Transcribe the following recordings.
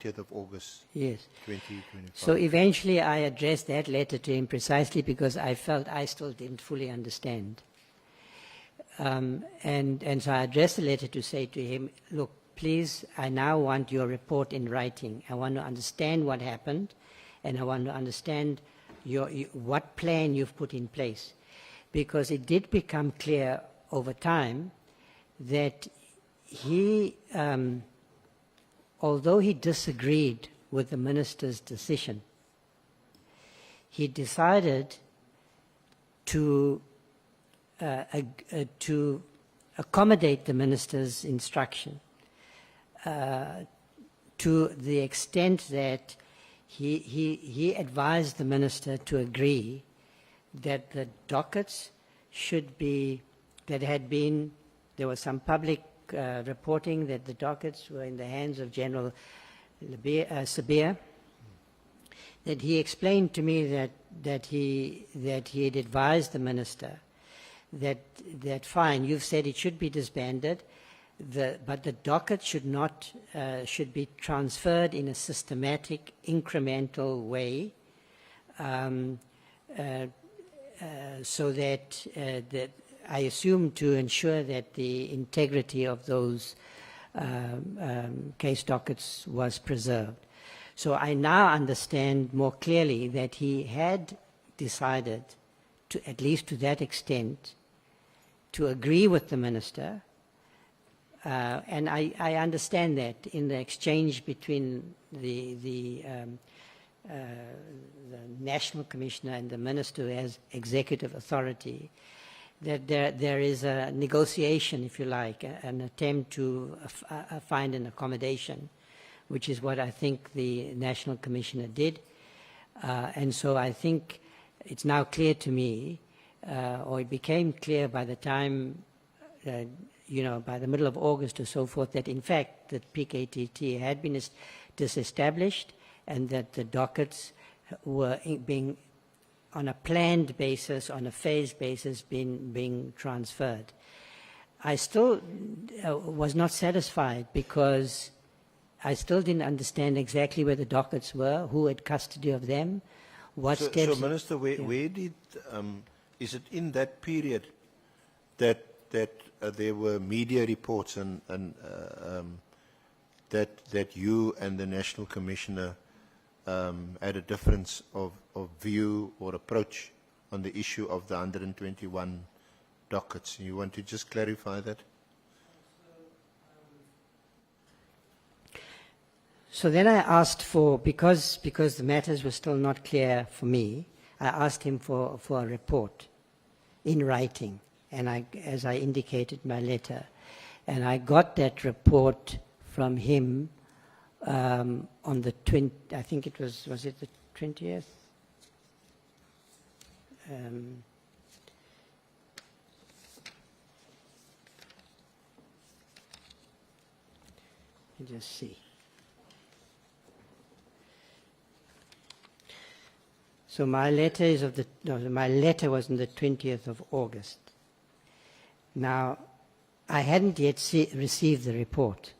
30th of August, Yes. 2025. So eventually I addressed that letter to him precisely because I felt I still didn't fully understand. And so I addressed the letter to say to him, look, please, I now want your report in writing. I want to understand what happened, and I want to understand what plan you've put in place. Because it did become clear over time that he, although he disagreed with the minister's decision, he decided to accommodate the minister's instruction to the extent that he advised the minister to agree that the dockets should be, there was some public reporting that the dockets were in the hands of General Sabir, that he explained to me that he had advised the minister that fine, you've said it should be disbanded, but the docket should be transferred in a systematic, incremental way, so that I assume to ensure that the integrity of those case dockets was preserved. So I now understand more clearly that he had decided, to at least to that extent, to agree with the minister, and I understand that in the exchange between the National Commissioner and the Minister who has executive authority, that there is a negotiation, if you like, an attempt to find an accommodation, which is what I think the National Commissioner did. And so I think it's now clear to me, or it became clear by the time, by the middle of August or so forth, that in fact the PKTT had been disestablished and that the dockets were being, on a planned basis, on a phased basis, being transferred. I still was not satisfied because I still didn't understand exactly where the dockets were, who had custody of them, what steps... So, Minister, where did... is it in that period that there were media reports and that you and the National Commissioner had a difference of view or approach on the issue of the 121 dockets? You want to just clarify that? So then I asked for, because the matters were still not clear for me, I asked him for a report in writing, and as I indicated in my letter, and I got that report from him on the 20th, I think it was it the 20th? Let me just see. So my letter is of my letter was on the 20th of August. Now, I hadn't yet received the report.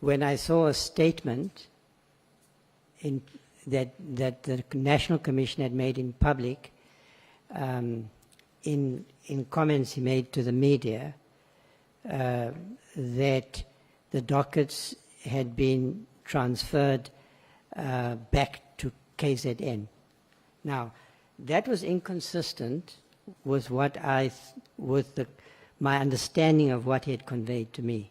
When I saw a statement that the National Commission had made in public, in comments he made to the media, that the dockets had been transferred back to KZN. Now, that was inconsistent with my understanding of what he had conveyed to me,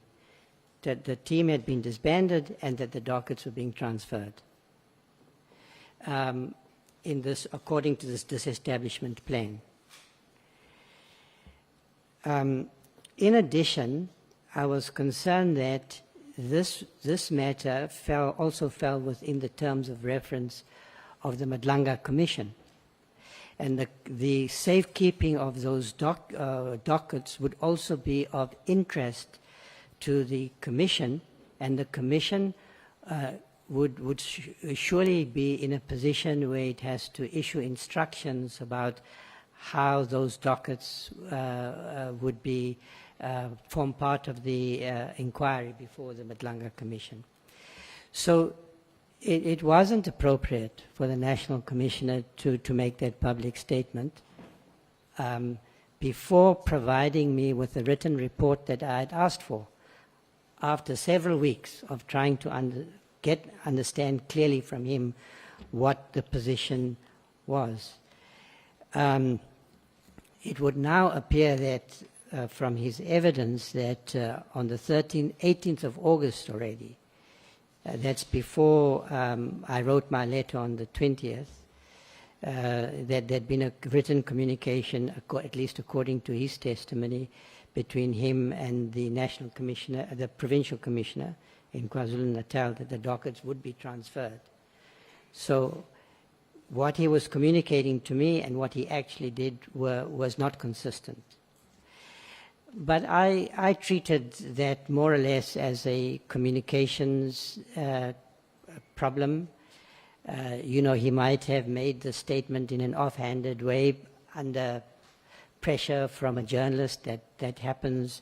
that the team had been disbanded and that the dockets were being transferred according to this disestablishment plan. In addition, I was concerned that this matter also fell within the terms of reference of the Madlanga Commission. And the safekeeping of those dockets would also be of interest to the Commission, and the Commission would surely be in a position where it has to issue instructions about how those dockets would form part of the inquiry before the Madlanga Commission. So it wasn't appropriate for the National Commissioner to make that public statement before providing me with the written report that I had asked for. After several weeks of trying to understand clearly from him what the position was. It would now appear that from his evidence that on the 18th of August already, that's before I wrote my letter on the 20th, that there'd been a written communication, at least according to his testimony, between him and the National Commissioner, the Provincial Commissioner in KwaZulu-Natal, that the dockets would be transferred. So what he was communicating to me and what he actually did was not consistent. But I treated that more or less as a communications problem. You know, he might have made the statement in an offhanded way under pressure from a journalist. That happens.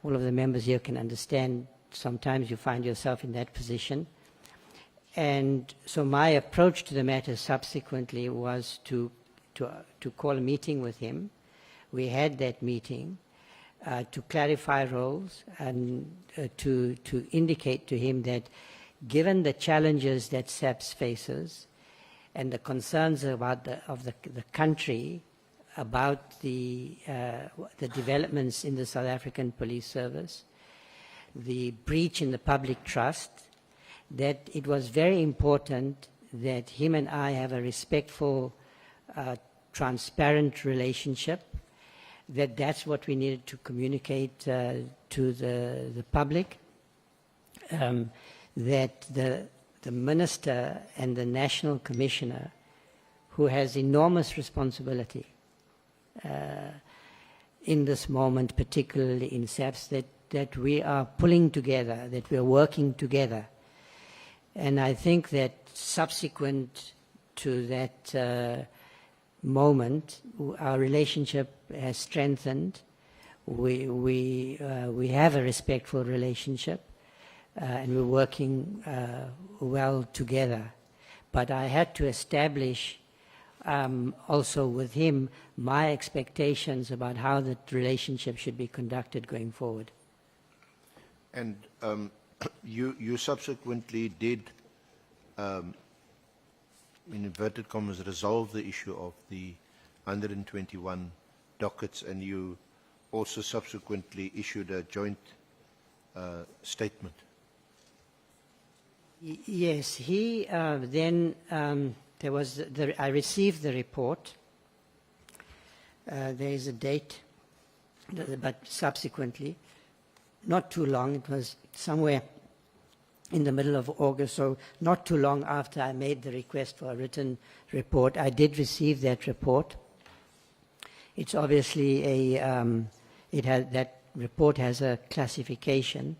All of the members here can understand. Sometimes you find yourself in that position. And so my approach to the matter subsequently was to call a meeting with him. We had that meeting to clarify roles and to indicate to him that given the challenges that SAPS faces and the concerns about the country about the developments in the South African Police Service, the breach in the public trust, that it was very important that him and I have a respectful, transparent relationship, that's what we needed to communicate to the public, that the Minister and the National Commissioner, who has enormous responsibility in this moment, particularly in SAPS, that we are pulling together, that we are working together. And I think that subsequent to that moment, our relationship has strengthened. We have a respectful relationship, and we're working well together. But I had to establish also with him my expectations about how the relationship should be conducted going forward. And you subsequently did, in inverted commas, resolve the issue of the 121 dockets, and you also subsequently issued a joint statement. Yes, he then there was I received the report. There is a date, but subsequently, not too long. It was somewhere in the middle of August, so not too long after I made the request for a written report. I did receive that report. It's obviously that report has a classification.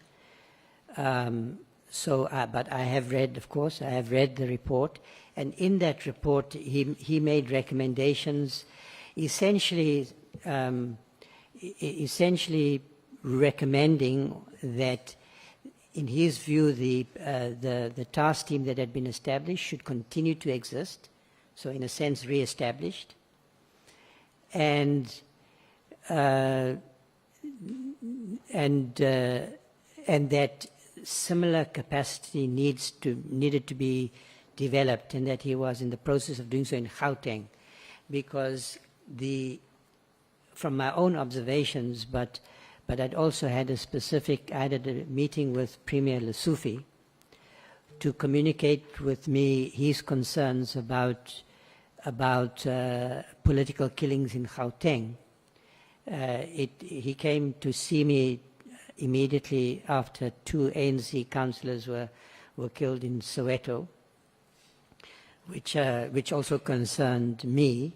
But I have read, of course, I have read the report, and in that report he made recommendations, essentially recommending that, in his view, the task team that had been established should continue to exist, so in a sense re-established, and that similar capacity needed to be developed, and that he was in the process of doing so in Gauteng, because from my own observations, but I'd also had I had a meeting with Premier Lessufi to communicate with me his concerns about political killings in Gauteng. He came to see me immediately after 2 ANC councillors were killed in Soweto, which also concerned me.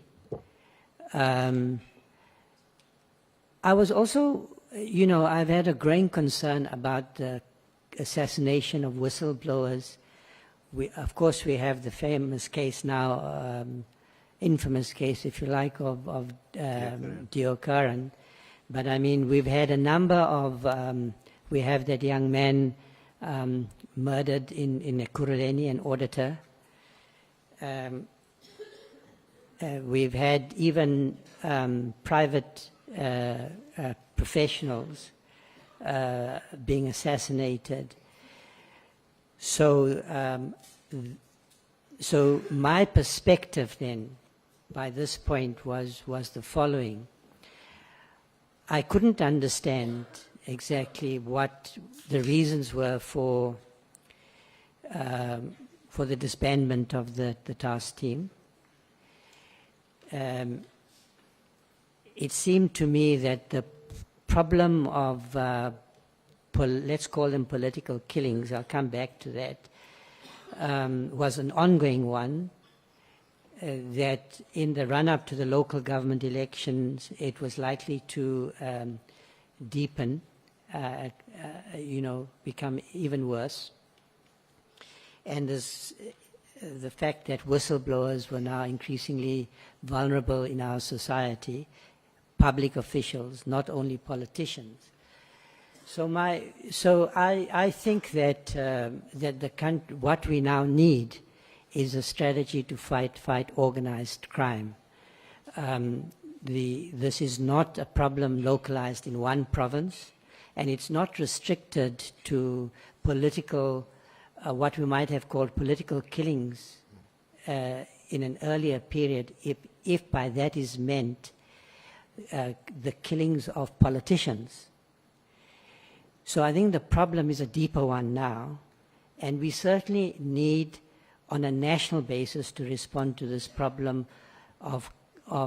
I was also, I've had a growing concern about the assassination of whistleblowers. Of course, we have the famous case now, infamous case, if you like, of Deokaran. But I mean, we've had a number of, we have that young man murdered in Ekurhuleni, an auditor. We've had even private professionals being assassinated. So my perspective then, by this point, was the following. I couldn't understand exactly what the reasons were for the disbandment of the task team. It seemed to me that the problem of, let's call them political killings, I'll come back to that, was an ongoing one, that in the run-up to the local government elections, it was likely to deepen, become even worse. And the fact that whistleblowers were now increasingly vulnerable in our society, public officials, not only politicians. So I think that what we now need is a strategy to fight organized crime. This is not a problem localized in one province, and it's not restricted to political, what we might have called political killings in an earlier period, if by that is meant the killings of politicians. So I think the problem is a deeper one now, and we certainly need, on a national basis, to respond to this problem of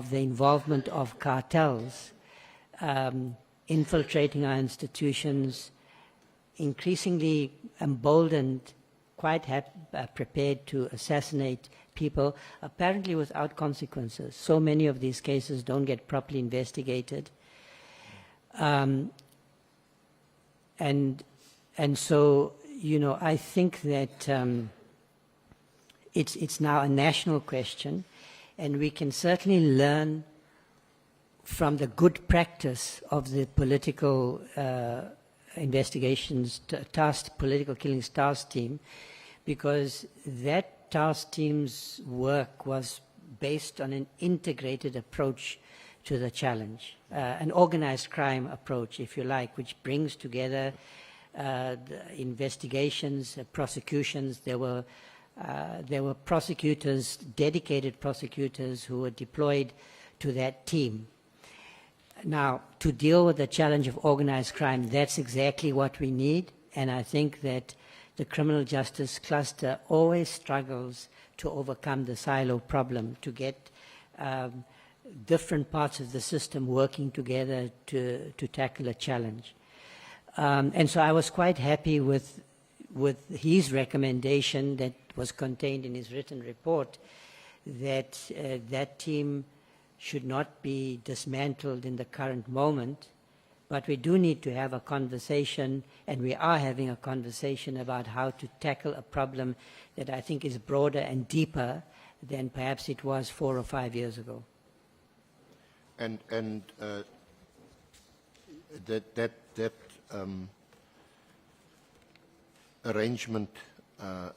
the involvement of cartels infiltrating our institutions, increasingly emboldened, quite prepared to assassinate people, apparently without consequences. So many of these cases don't get properly investigated. And so, I think that it's now a national question, and we can certainly learn from the good practice of the political investigations political killings task team, because that task team's work was based on an integrated approach to the challenge, an organized crime approach, if you like, which brings together the investigations, prosecutions. There were prosecutors, dedicated prosecutors, who were deployed to that team. Now, to deal with the challenge of organized crime, that's exactly what we need, and I think that the criminal justice cluster always struggles to overcome the silo problem, to get different parts of the system working together to tackle a challenge. And so I was quite happy with his recommendation that was contained in his written report, that that team should not be dismantled in the current moment, but we do need to have a conversation, and we are having a conversation about how to tackle a problem that I think is broader and deeper than perhaps it was 4 or 5 years ago. And that arrangement,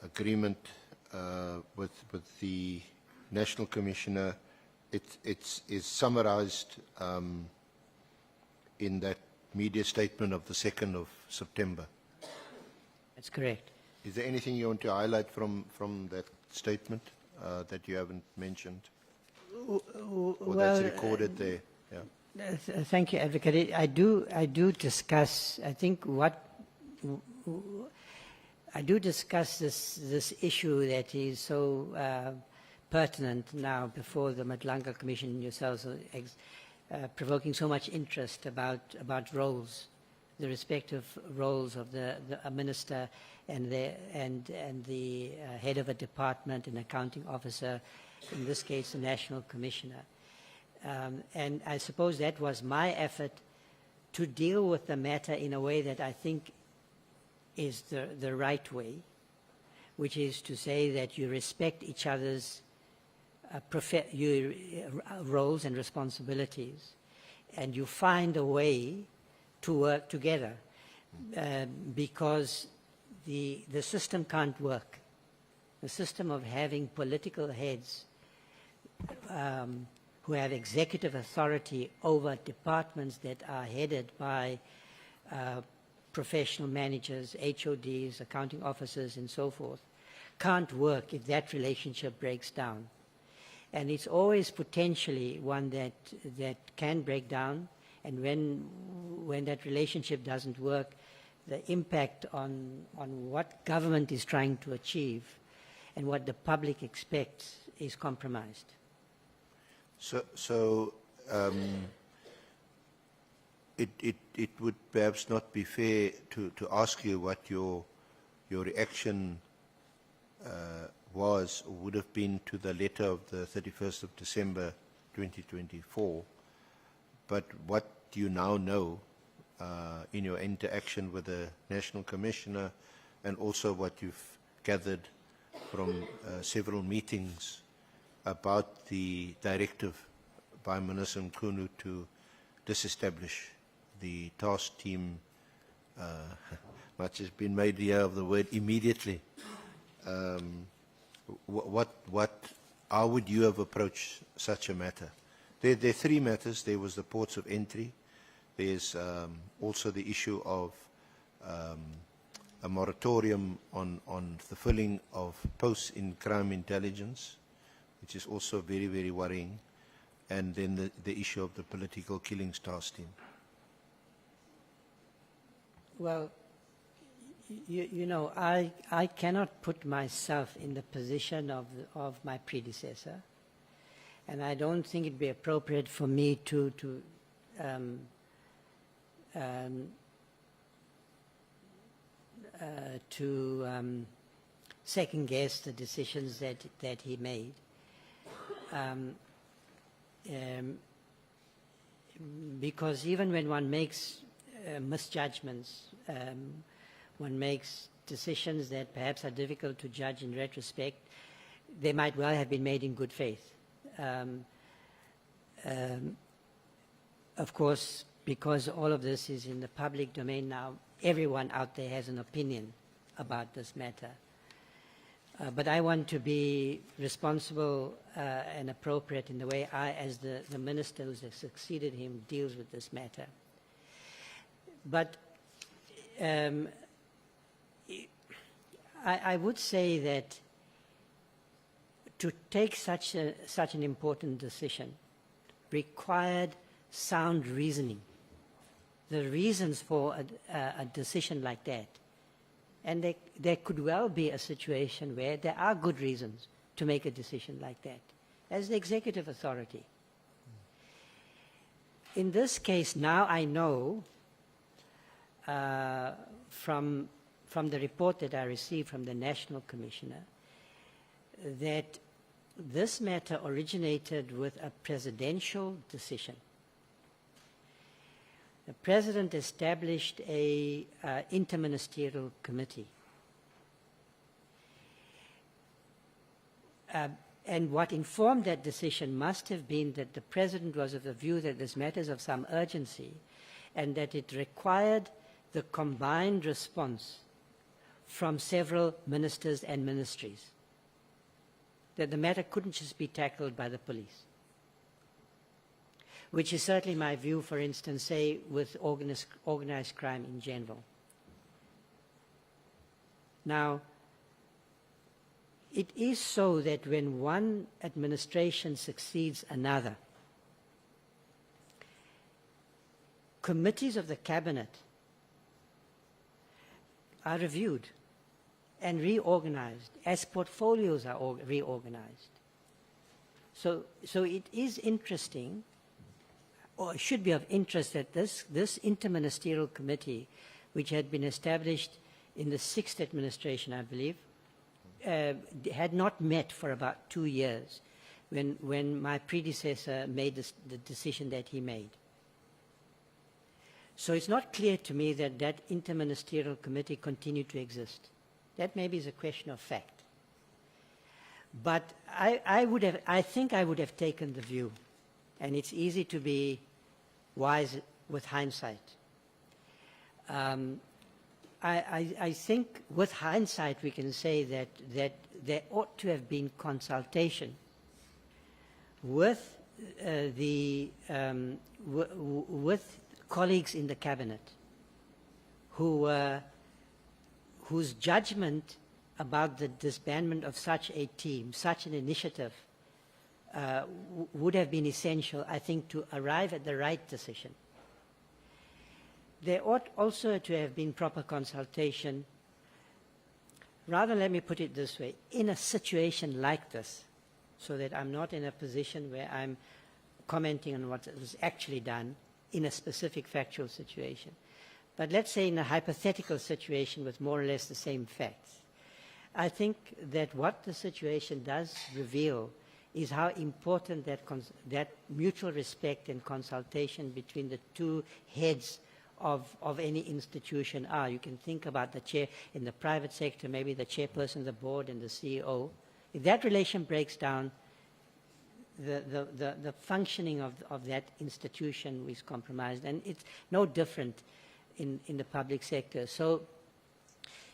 agreement with the National Commissioner, is summarized in that media statement of the 2nd of September. That's correct. Is there anything you want to highlight from that statement that you haven't mentioned? Or that's recorded there? Yeah. Thank you, Advocate. I do discuss, I think I do discuss this issue that is so pertinent now before the Madlanka Commission and yourselves, provoking so much interest about roles, the respective roles of a minister and the head of a department, an accounting officer, in this case the National Commissioner. And I suppose that was my effort to deal with the matter in a way that I think is the right way, which is to say that you respect each other's roles and responsibilities, and you find a way to work together, because the system can't work. The system of having political heads who have executive authority over departments that are headed by professional managers, HODs, accounting officers, and so forth, can't work if that relationship breaks down. And it's always potentially one that can break down, and when that relationship doesn't work, the impact on what government is trying to achieve and what the public expects is compromised. So it would perhaps not be fair to ask you what your reaction was or would have been to the letter of the 31st of December 2024, but what do you now know in your interaction with the National Commissioner, and also what you've gathered from several meetings about the directive by Minister Mkhunu to disestablish the task team? Much has been made here of the word immediately. How would you have approached such a matter? There are three matters. There was the ports of entry. There's also the issue of a moratorium on the filling of posts in crime intelligence, which is also very, very worrying, and then the issue of the political killings task team. Well, you know, I cannot put myself in the position of my predecessor, and I don't think it'd be appropriate for me to second guess the decisions that he made. Because even when one makes misjudgments, one makes decisions that perhaps are difficult to judge in retrospect, they might well have been made in good faith. Of course, because all of this is in the public domain now, everyone out there has an opinion about this matter. But I want to be responsible and appropriate in the way I, as the minister who has succeeded him, deals with this matter. But I would say that to take such an important decision required sound reasoning, the reasons for a decision like that. And there could well be a situation where there are good reasons to make a decision like that, as the executive authority. In this case, now I know from the report that I received from the National Commissioner that this matter originated with a presidential decision. The President established a interministerial committee. And what informed that decision must have been that the President was of the view that this matter is of some urgency and that it required the combined response from several ministers and ministries, that the matter couldn't just be tackled by the police, which is certainly my view, for instance, say, with organized crime in general. Now, it is so that when one administration succeeds another, committees of the cabinet are reviewed and reorganized as portfolios are reorganized. So it is interesting, or it should be of interest, that this interministerial committee, which had been established in the 6th administration, I believe, had not met for about 2 years when my predecessor made the decision that he made. So it's not clear to me that that interministerial committee continued to exist. That maybe is a question of fact. But I think I would have taken the view, and it's easy to be wise with hindsight, I think with hindsight we can say that there ought to have been consultation with with colleagues in the cabinet whose judgment about the disbandment of such a team, such an initiative, would have been essential, I think, to arrive at the right decision. There ought also to have been proper consultation. Rather, let me put it this way, in a situation like this, so that I'm not in a position where I'm commenting on what was actually done in a specific factual situation. But let's say in a hypothetical situation with more or less the same facts. I think that what the situation does reveal is how important that mutual respect and consultation between the two heads of any institution are. You can think about the chair in the private sector, maybe the chairperson of the board and the CEO. If that relation breaks down, the functioning of that institution is compromised, and it's no different in the public sector. So,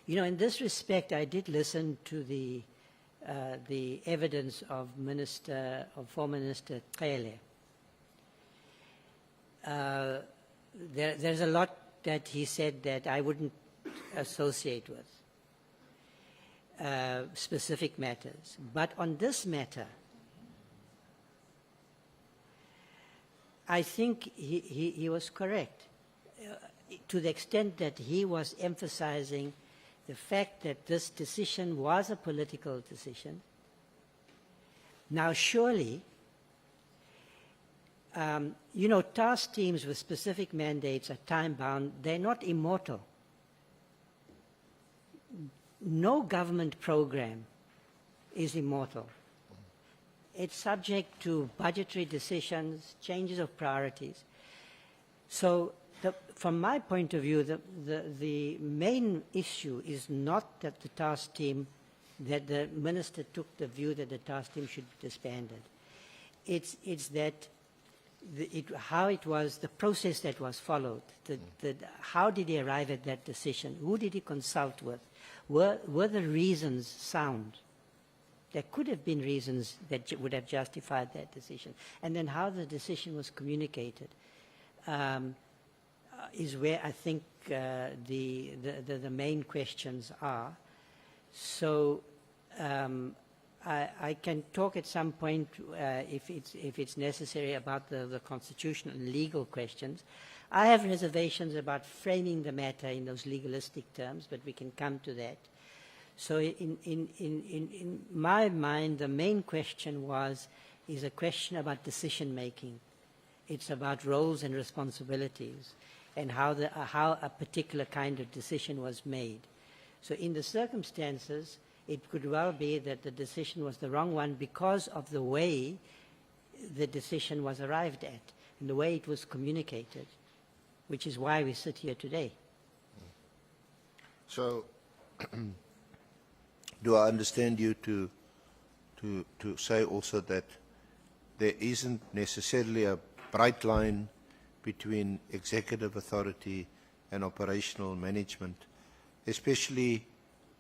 you know, in this respect, I did listen to the evidence of former Minister Chachalia. There's a lot that he said that I wouldn't associate with specific matters. But on this matter, I think he was correct to the extent that he was emphasizing the fact that this decision was a political decision. Now, surely, you know, task teams with specific mandates are time-bound. They're not immortal. No government program is immortal. It's subject to budgetary decisions, changes of priorities. So from my point of view, the main issue is not that the task team, that the minister took the view that the task team should be disbanded. It's that how it was, the process that was followed, how did he arrive at that decision? Who did he consult with? Were the reasons sound? There could have been reasons that would have justified that decision. And then how the decision was communicated is where I think the main questions are. So I can talk at some point, if it's necessary, about the constitutional and legal questions. I have reservations about framing the matter in those legalistic terms, but we can come to that. So in my mind, the main question is a question about decision making. It's about roles and responsibilities and how a particular kind of decision was made. So in the circumstances, it could well be that the decision was the wrong one because of the way the decision was arrived at and the way it was communicated, which is why we sit here today. So, do I understand you to say also that there isn't necessarily a bright line between executive authority and operational management, especially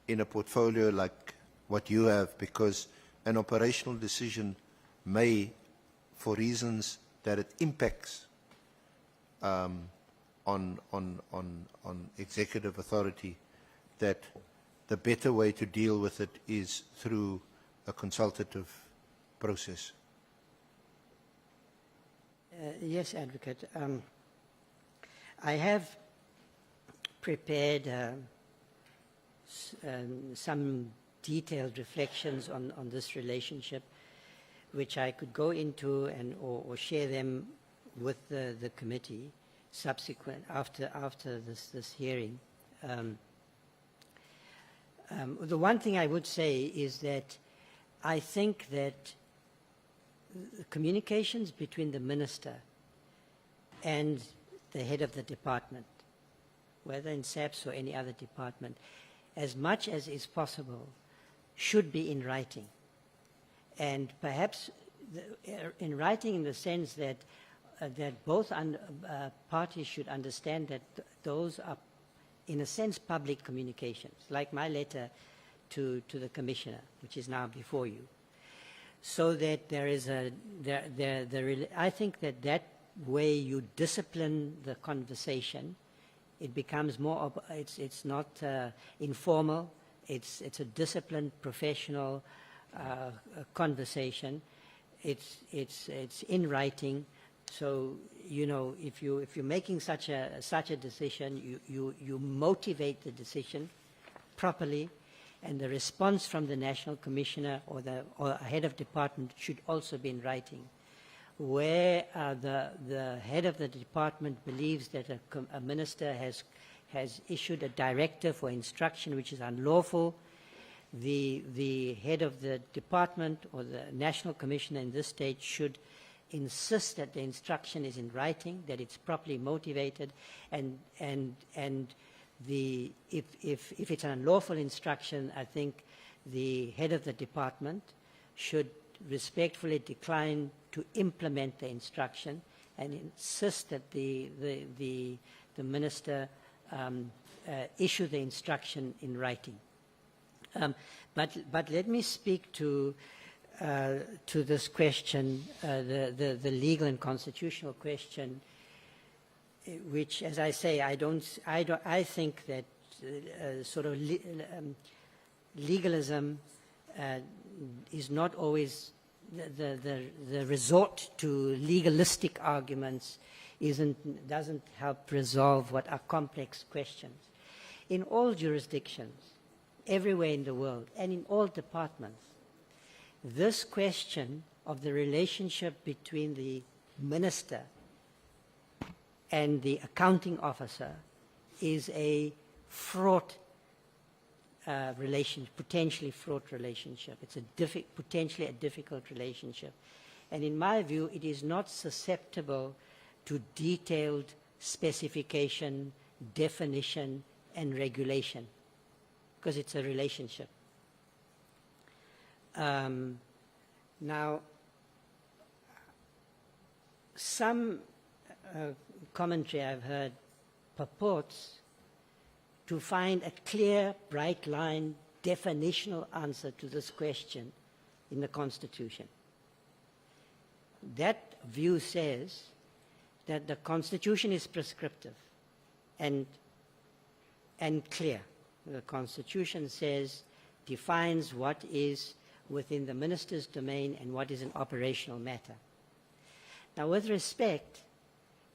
in a portfolio like what you have, because an operational decision may, for reasons that it impacts on executive authority, that the better way to deal with it is through a consultative process? Yes, Advocate. I have prepared some detailed reflections on this relationship, which I could go into or share them with the committee subsequent after this hearing. The one thing I would say is that I think that the communications between the minister and the head of the department, whether in SAPS or any other department, as much as is possible, should be in writing. And perhaps in writing in the sense that that both parties should understand that those are in a sense, public communications, like my letter to the Commissioner, which is now before you, so that there is I think that way you discipline the conversation, it becomes more, it's not informal, it's a disciplined, professional conversation. It's in writing. So, you know, if you're making such a decision, you motivate the decision properly, and the response from the National Commissioner or a head of department should also be in writing. Where the head of the department believes that a minister has issued a directive or instruction which is unlawful, the head of the department or the National Commissioner in this state should insist that the instruction is in writing, that it's properly motivated, and if it's an unlawful instruction, I think the head of the department should respectfully decline to implement the instruction and insist that the minister issue the instruction in writing. But let me speak to this question, the legal and constitutional question, which, as I say, I think that sort of legalism is not always the resort to legalistic arguments doesn't help resolve what are complex questions. In all jurisdictions, everywhere in the world, and in all departments, this question of the relationship between the minister and the accounting officer is a fraught potentially fraught relationship. It's potentially a difficult relationship. And in my view, it is not susceptible to detailed specification, definition, and regulation, because it's a relationship. Now, some commentary I've heard purports to find a clear, bright line, definitional answer to this question in the Constitution. That view says that the Constitution is prescriptive and clear. The Constitution defines what is within the minister's domain and what is an operational matter. Now, with respect,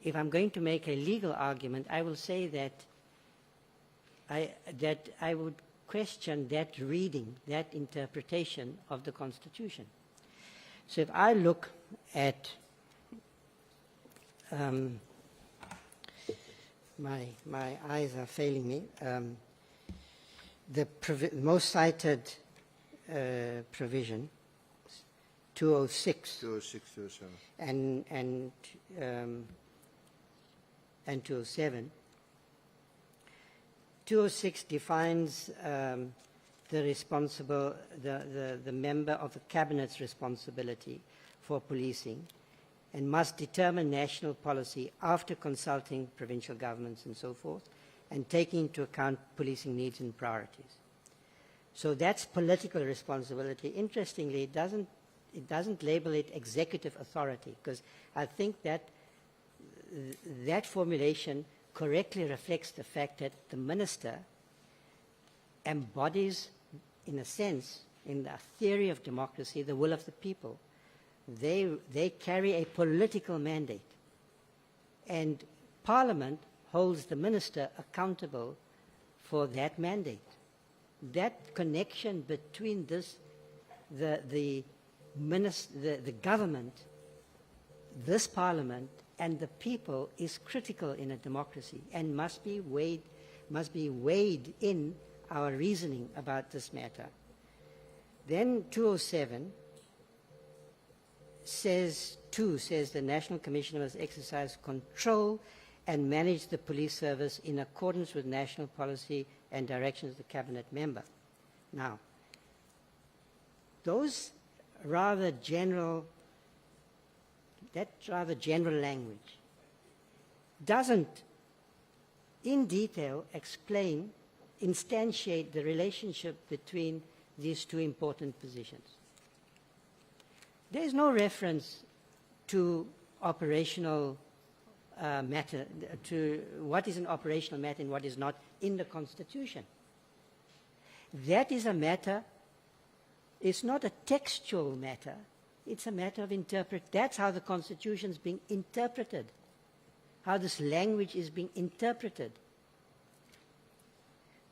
if I'm going to make a legal argument, I will say that I would question that reading, that interpretation of the Constitution. So if I look at my eyes are failing me. The most cited provision, 206, 207. and 207. 206 defines the member of the cabinet's responsibility for policing, and must determine national policy after consulting provincial governments and so forth, and taking into account policing needs and priorities. So that's political responsibility. Interestingly, it doesn't label it executive authority, because I think that that formulation correctly reflects the fact that the minister embodies, in a sense, in the theory of democracy, the will of the people. They carry a political mandate, and Parliament holds the minister accountable for that mandate. That connection between the government, this Parliament, and the people is critical in a democracy and must be weighed in our reasoning about this matter. Then 207 says the National Commissioner must exercise control and manage the police service in accordance with national policy and directions of the cabinet member. Now, that rather general language in detail explain, instantiate the relationship between these two important positions. There is no reference to operational matter, to what is an operational matter and what is not in the Constitution. That is a matter, it's not a textual matter, it's a matter of that's how the Constitution is being interpreted, how this language is being interpreted.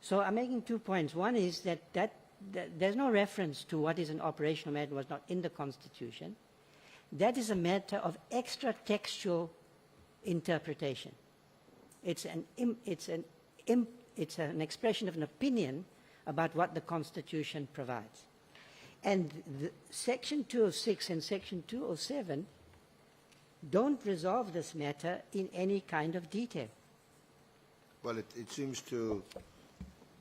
So I'm making 2 points. One is that there's no reference to what is an operational matter was not in the Constitution. That is a matter of extra-textual interpretation. It's an expression of an opinion about what the Constitution provides. And Section 206 and Section 207 don't resolve this matter in any kind of detail. Well, it seems to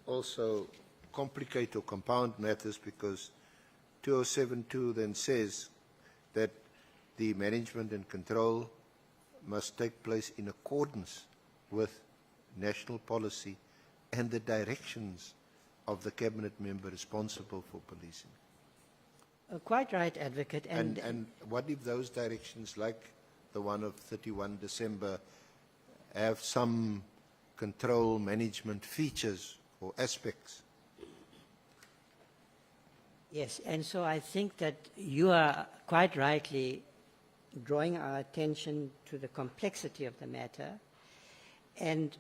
also complicate or compound matters, because 207.2 then says that the management and control must take place in accordance with national policy and the directions of the cabinet member responsible for policing. Quite right, Advocate. And what if those directions, like the one of 31 December, have some control management features or aspects? Yes, and so I think that you are quite rightly drawing our attention to the complexity of the matter, and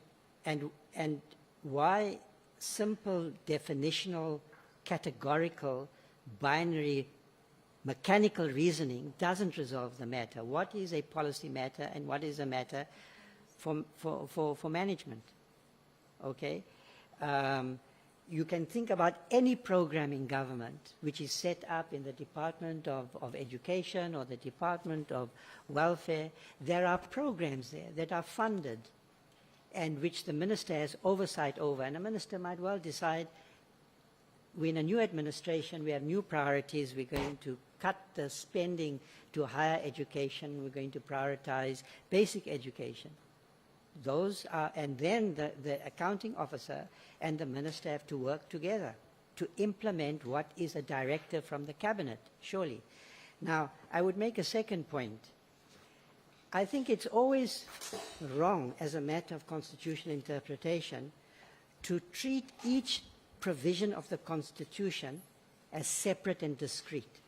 why simple, definitional, categorical, binary, mechanical reasoning doesn't resolve the matter. What is a policy matter and what is a matter for management? Okay? You can think about any program in government which is set up in the Department of Education or the Department of Welfare. There are programs there that are funded and which the minister has oversight over. And a minister might well decide, we're in a new administration, we have new priorities, we're going to cut the spending to higher education, we're going to prioritize basic education. Those are, and then the accounting officer and the minister have to work together to implement what is a directive from the cabinet, surely. Now, I would make a second point. I think it's always wrong as a matter of constitutional interpretation to treat each provision of the Constitution as separate and discrete.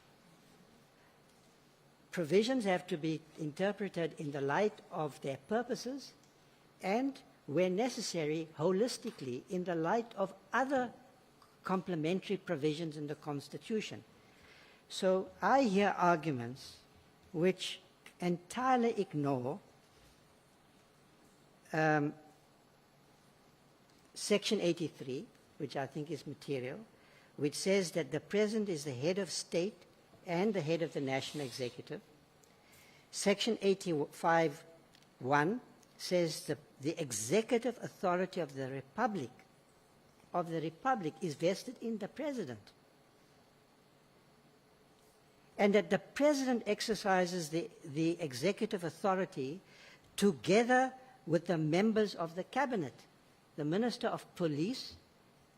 Provisions have to be interpreted in the light of their purposes and, where necessary, holistically in the light of other complementary provisions in the Constitution. So I hear arguments which entirely ignore Section 83, which I think is material, which says that the President is the head of state and the head of the national executive. Section 85(1) says the executive authority of the Republic is vested in the President. And that the President exercises the executive authority together with the members of the Cabinet. The Minister of Police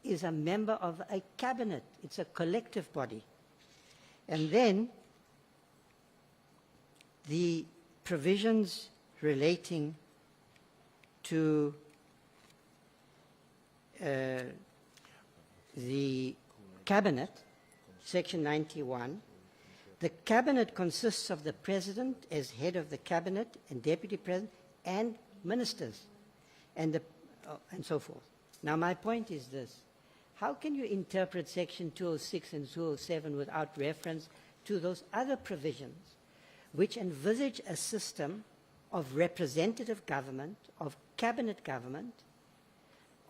is a member of a Cabinet. It's a collective body. And then the provisions relating to the Cabinet, Section 91, the Cabinet consists of the President as head of the Cabinet and Deputy President and ministers and so forth. Now, my point is this. How can you interpret Section 206 and 207 without reference to those other provisions which envisage a system of representative government, of cabinet government,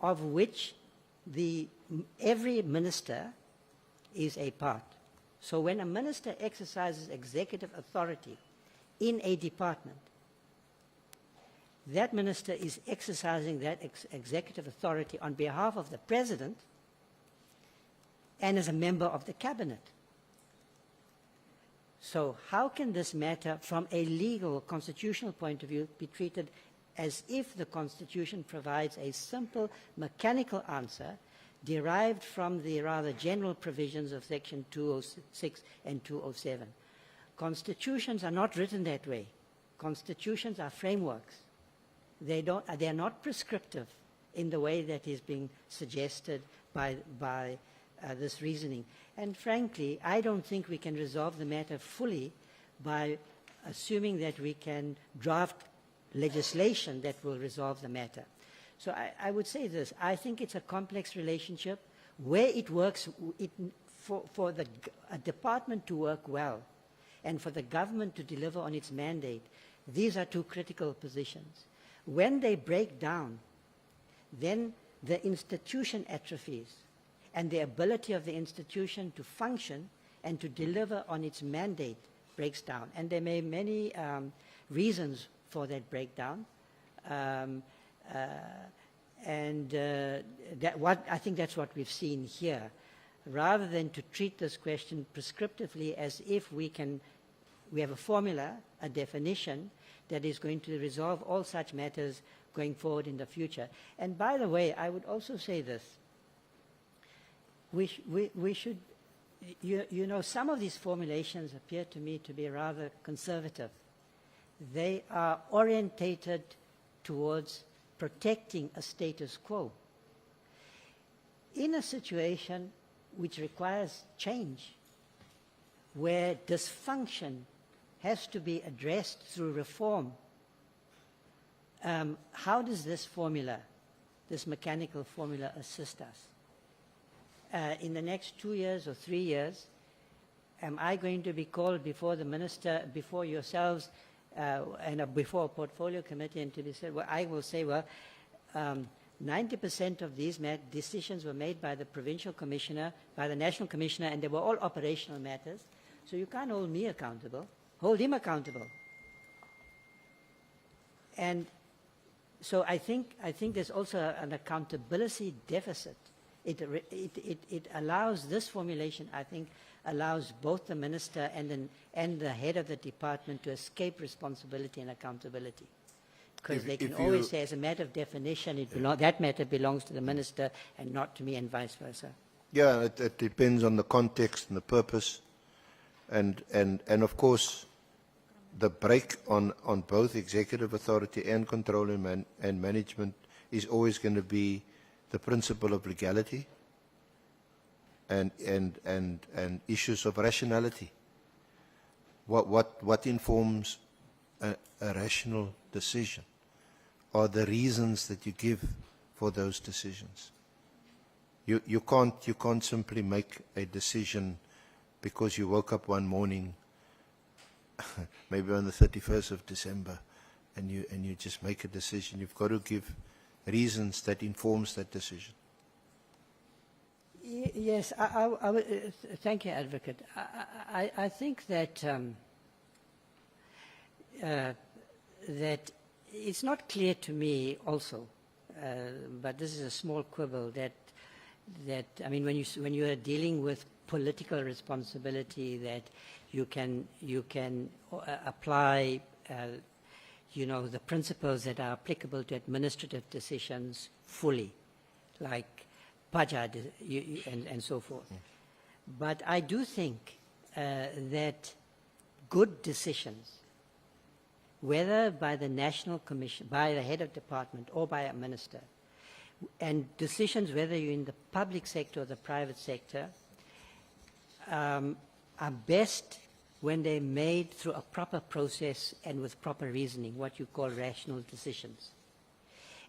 of which every minister is a part? So when a minister exercises executive authority in a department, that minister is exercising that executive authority on behalf of the President and as a member of the Cabinet. So how can this matter from a legal, constitutional point of view be treated as if the Constitution provides a simple mechanical answer derived from the rather general provisions of Section 206 and 207. Constitutions are not written that way. Constitutions are frameworks. They are not prescriptive in the way that is being suggested by this reasoning. And frankly, I don't think we can resolve the matter fully by assuming that we can draft legislation that will resolve the matter. So I would say this. I think it's a complex relationship. Where it works, for a department to work well and for the government to deliver on its mandate, these are two critical positions. When they break down, then the institution atrophies, and the ability of the institution to function and to deliver on its mandate breaks down. And there may be many reasons for that breakdown. I think that's what we've seen here. Rather than to treat this question prescriptively as if we have a formula, a definition, that is going to resolve all such matters going forward in the future. And by the way, I would also say this. We should, you know, some of these formulations appear to me to be rather conservative. They are orientated towards protecting a status quo. In a situation which requires change, where dysfunction has to be addressed through reform, how does this formula, this mechanical formula, assist us? In the next 2 years or 3 years, am I going to be called before the minister, before yourselves, and before a portfolio committee, and to be said, well, I will say, well, 90% of these decisions were made by the provincial commissioner, by the national commissioner, and they were all operational matters. So you can't hold me accountable. Hold him accountable. And so I think there's also an accountability deficit. It allows, this formulation, I think, allows both the minister and the head of the department to escape responsibility and accountability. Because they can always say, as a matter of definition, that matter belongs to the minister and not to me, and vice versa. Yeah, it depends on the context and the purpose. And of course, the break on both executive authority and control and management is always going to be the principle of legality and issues of rationality. What informs a rational decision are the reasons that you give for those decisions. You can't simply make a decision because you woke up one morning, maybe on the 31st of December, and you just make a decision. You've got to give reasons that informs that decision. Yes, thank you, Advocate. I think that that it's not clear to me also, but this is a small quibble, that I mean, when you are dealing with political responsibility, that you can apply you know, the principles that are applicable to administrative decisions fully, like Paja and so forth. Mm. But I do think that good decisions, whether by the National Commission, by the head of department, or by a minister, and decisions whether you're in the public sector or the private sector, are best when they're made through a proper process and with proper reasoning, what you call rational decisions.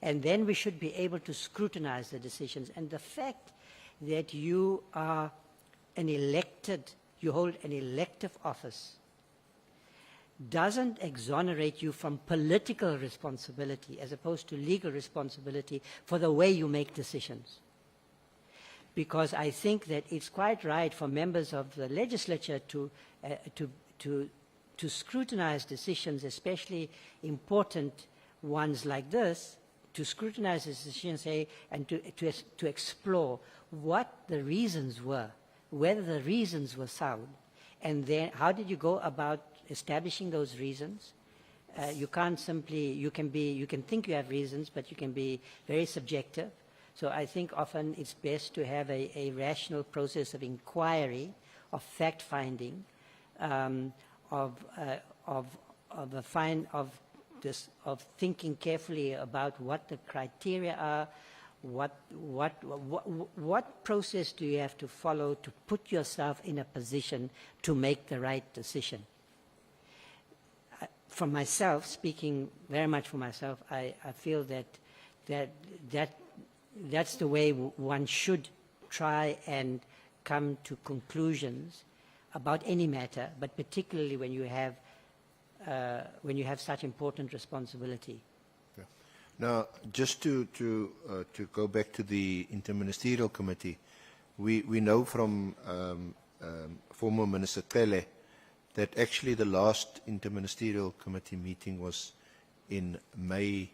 And then we should be able to scrutinize the decisions. And the fact that you are you hold an elective office, doesn't exonerate you from political responsibility as opposed to legal responsibility for the way you make decisions. Because I think that it's quite right for members of the legislature to scrutinize decisions, especially important ones like this, to scrutinize the decisions, and to explore what the reasons were, whether the reasons were sound, and then how did you go about establishing those reasons, You can't simply, you can think you have reasons, but you can be very subjective. So I think often it's best to have a rational process of inquiry, of fact-finding, of thinking carefully about what the criteria are, what process do you have to follow to put yourself in a position to make the right decision. For myself, speaking very much for myself, I feel that's the way one should try and come to conclusions about any matter, but particularly when you have such important responsibility. Yeah. Now, just to go back to the Interministerial Committee, we know from former Minister Tele that actually the last Interministerial Committee meeting was in May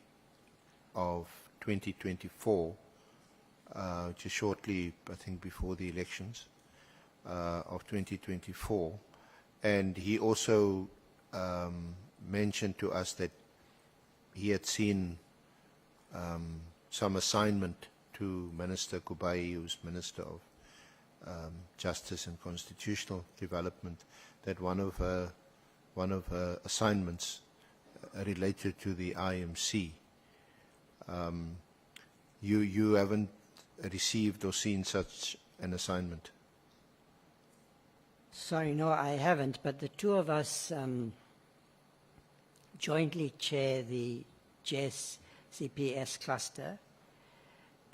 of 2024, just shortly, I think, before the elections of 2024. And he also mentioned to us that he had seen some assignment to Minister Kubai, who's Minister of Justice and Constitutional Development, that one of her assignments related to the IMC. You haven't received or seen such an assignment? Sorry, no, I haven't, but the two of us jointly chair the JES CPS cluster,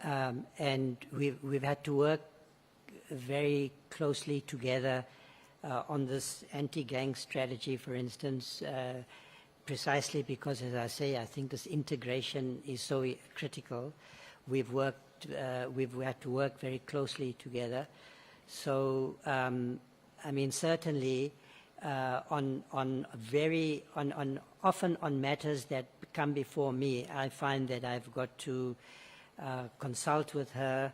and we've had to work very closely together on this anti-gang strategy, for instance, precisely because, as I say, I think this integration is so critical. We've had to work very closely together. So, I mean, certainly, often on matters that come before me, I find that I've got to consult with her.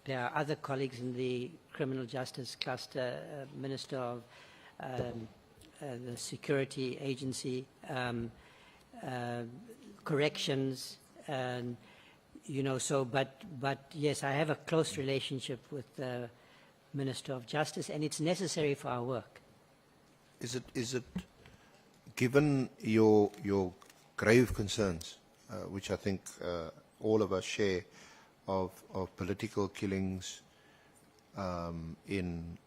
There are other colleagues in the criminal justice cluster, Minister of the Security Agency, corrections, you know. So, but yes, I have a close relationship with the Minister of Justice, and it's necessary for our work. Is it given your grave concerns, which I think all of us share, of political killings in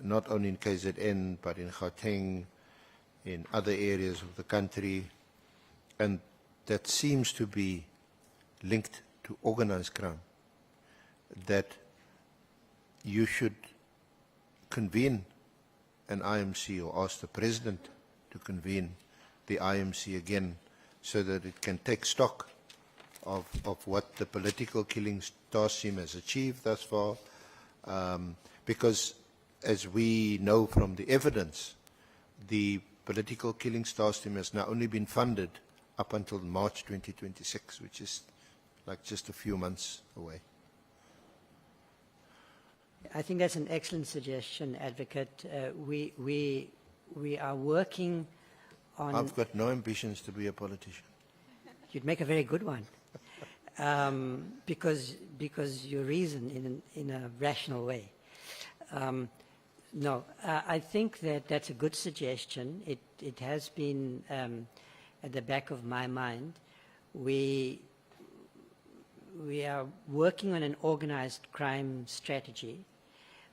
not only in KZN but in Gauteng, in other areas of the country, and that seems to be linked to organized crime, that you should convene an IMC or ask the President to convene the IMC again so that it can take stock of what the political killings task team has achieved thus far, because as we know from the evidence, the political killings task team has now only been funded up until March 2026, which is like just a few months away. I think that's an excellent suggestion, Advocate. We are working on... I've got no ambitions to be a politician. You'd make a very good one. Because you reason in a rational way. No, I think that's a good suggestion. It has been at the back of my mind. We are working on an organized crime strategy.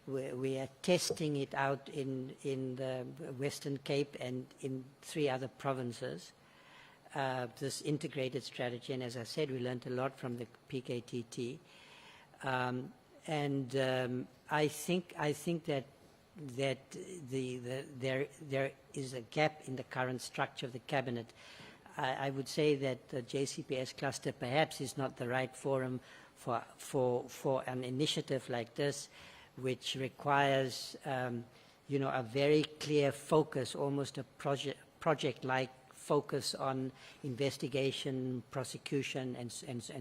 We are testing it out in the Western Cape and in 3 other provinces. This integrated strategy, and as I said, we learned a lot from the PKTT, I think that there is a gap in the current structure of the cabinet. I would say that the JCPS cluster perhaps is not the right forum for an initiative like this, which requires you know, a very clear focus, almost a project-like focus on investigation, prosecution, and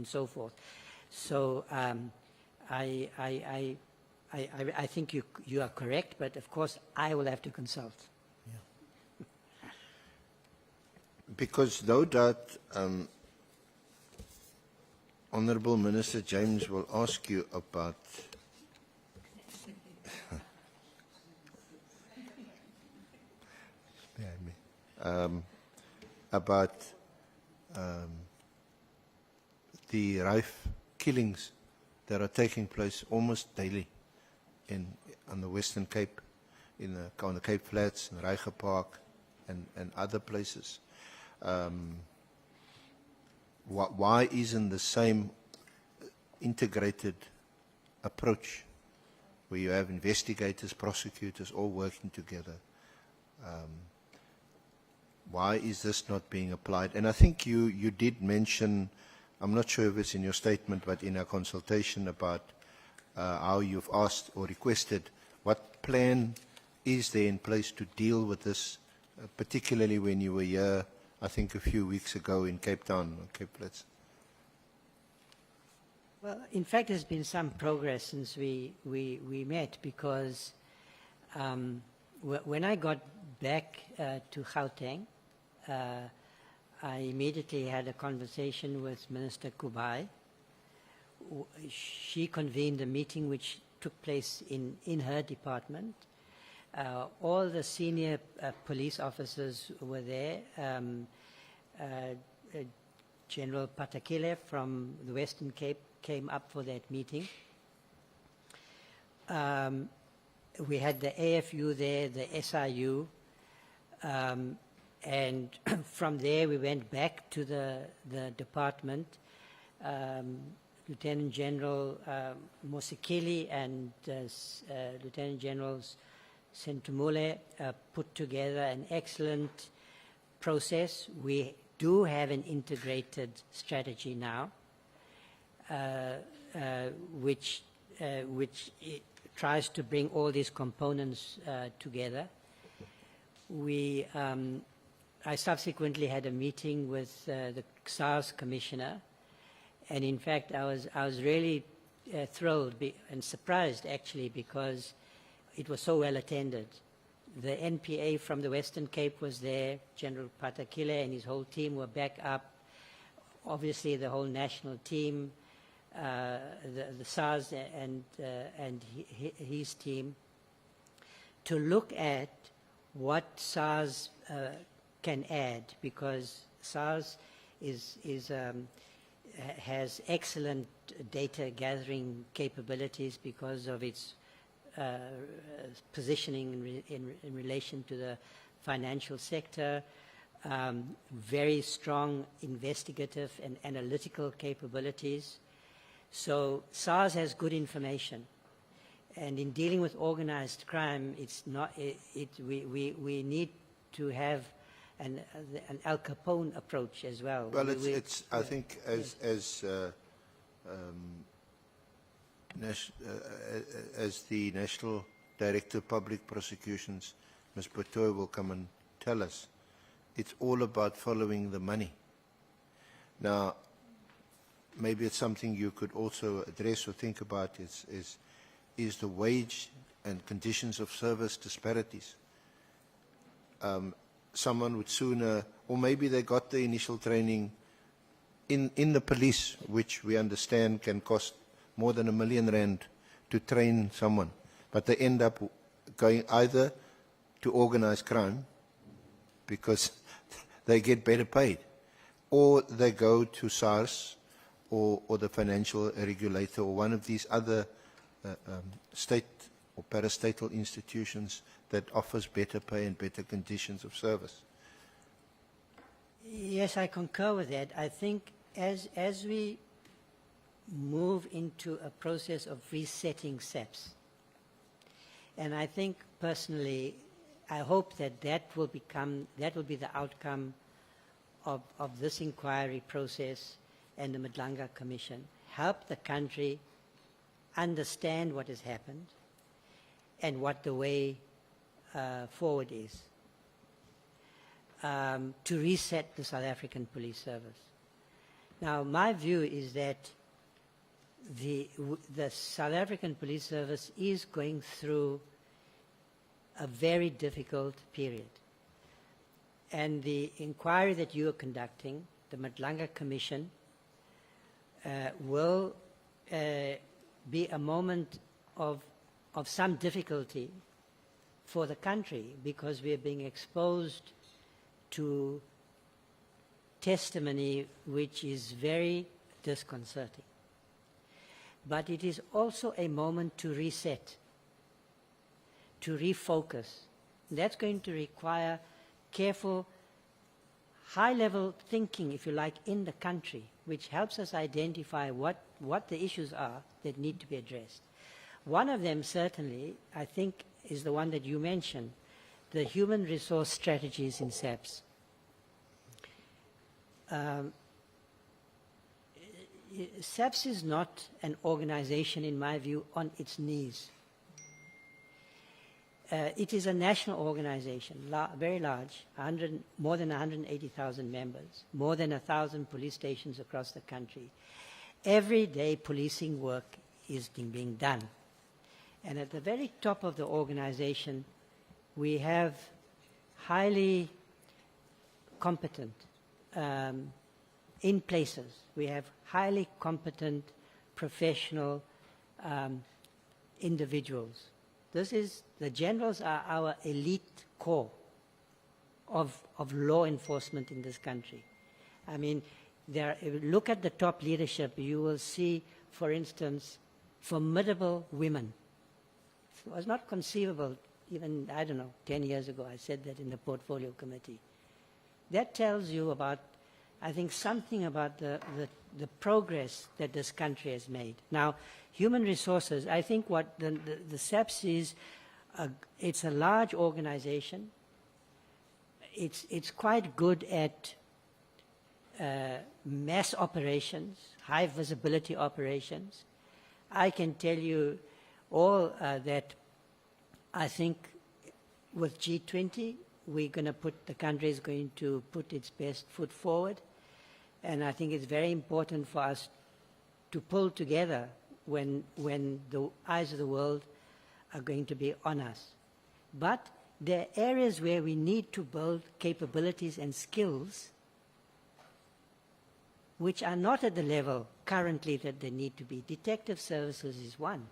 so forth. So I think you are correct, but of course I will have to consult. Yeah. because no doubt Honourable Minister James will ask you about about the rife killings that are taking place almost daily on the Western Cape, on the Cape Flats, in Reiger Park, and other places. Why isn't the same integrated approach where you have investigators, prosecutors all working together? Why is this not being applied? And I think you did mention, I'm not sure if it's in your statement, but in our consultation about how you've asked or requested, what plan is there in place to deal with this, particularly when you were here, I think a few weeks ago in Cape Town, Cape Flats? Well, in fact, there's been some progress since we met, because when I got back to Gauteng, I immediately had a conversation with Minister Kubai. She convened a meeting which took place in her department. All the senior police officers were there. General Patakile from the Western Cape came up for that meeting. We had the AFU there, the SIU, and from there we went back to the department. Lieutenant General Mosekili and Lieutenant Generals Sentumule put together an excellent process. We do have an integrated strategy now, which tries to bring all these components together. I subsequently had a meeting with the SARS commissioner, and in fact I was really thrilled and surprised actually, because it was so well attended. The NPA from the Western Cape was there. General Patakile and his whole team were back up. Obviously the whole national team, the SARS and his team, to look at what SARS can add, because SARS has excellent data gathering capabilities because of its positioning in relation to the financial sector, very strong investigative and analytical capabilities. So SARS has good information, and in dealing with organized crime, we need to have an Al Capone approach as well. Well, I think as the National Director of Public Prosecutions, Ms. Batoy, will come and tell us, it's all about following the money. Now, maybe it's something you could also address or think about is the wage and conditions of service disparities. Someone would sooner, or maybe they got the initial training in the police, which we understand can cost more than R1 million to train someone, but they end up going either to organized crime because they get better paid, or they go to SARS or the financial regulator or one of these other state or parastatal institutions that offers better pay and better conditions of service. Yes, I concur with that. I think as we move into a process of resetting SAPS, and I think personally, I hope that will be the outcome of this inquiry process and the Madlanga Commission. Help the country understand what has happened and what the way forward is to reset the South African Police Service. Now, my view is that the South African Police Service is going through a very difficult period. And the inquiry that you are conducting, the Matlanga Commission, will be a moment of some difficulty for the country, because we are being exposed to testimony which is very disconcerting. But it is also a moment to reset, to refocus. That's going to require careful, high-level thinking, if you like, in the country, which helps us identify what the issues are that need to be addressed. One of them, certainly, I think, is the one that you mentioned, the human resource strategies in SAPS. SAPS is not an organization, in my view, on its knees. It is a national organization, very large, more than 180,000 members, more than 1,000 police stations across the country. Every day policing work is being done. And at the very top of the organization, we have highly competent, in places, we have highly competent professional individuals. The generals are our elite core of law enforcement in this country. I mean, if you look at the top leadership, you will see, for instance, formidable women. It was not conceivable even, I don't know, 10 years ago. I said that in the portfolio committee. That tells you about, I think, something about the progress that this country has made. Now, human resources, I think what the SAPS is, it's a large organization. It's quite good at mass operations, high visibility operations. I can tell you all that I think with G20, the country is going to put its best foot forward. And I think it's very important for us to pull together when the eyes of the world are going to be on us. But there are areas where we need to build capabilities and skills which are not at the level currently that they need to be. Detective services is one.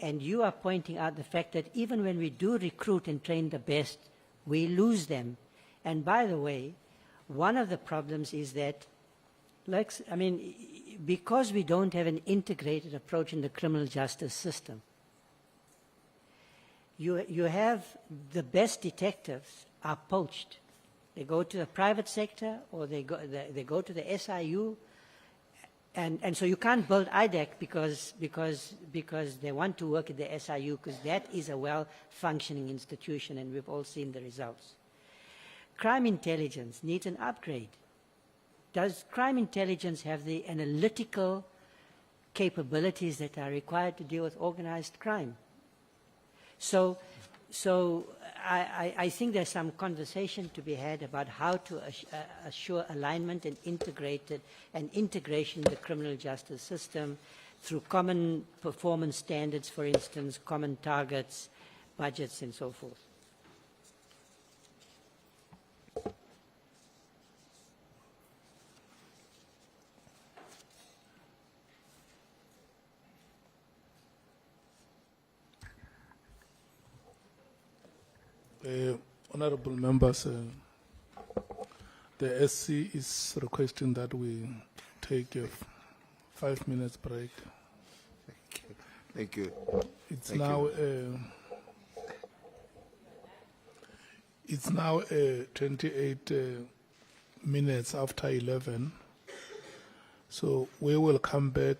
And you are pointing out the fact that even when we do recruit and train the best, we lose them. And by the way, one of the problems is that, because we don't have an integrated approach in the criminal justice system, you have the best detectives are poached. They go to the private sector, or they go to the SIU, and so you can't build IDEC because they want to work at the SIU, because that is a well-functioning institution, and we've all seen the results. Crime intelligence needs an upgrade. Does crime intelligence have the analytical capabilities that are required to deal with organized crime? So I think there's some conversation to be had about how to assure alignment and integration in the criminal justice system through common performance standards, for instance, common targets, budgets, and so forth. Honorable members, the SC is requesting that we take a 5 minutes break. Thank you. It's Thank now you. it's now 28 minutes after 11, so we will come back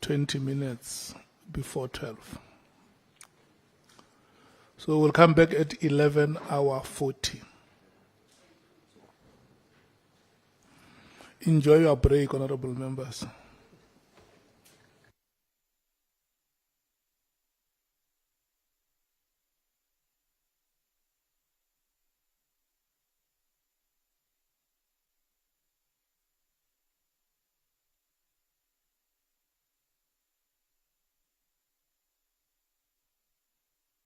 20 minutes before 12. So we'll come back at 11:40. Enjoy your break, honorable members.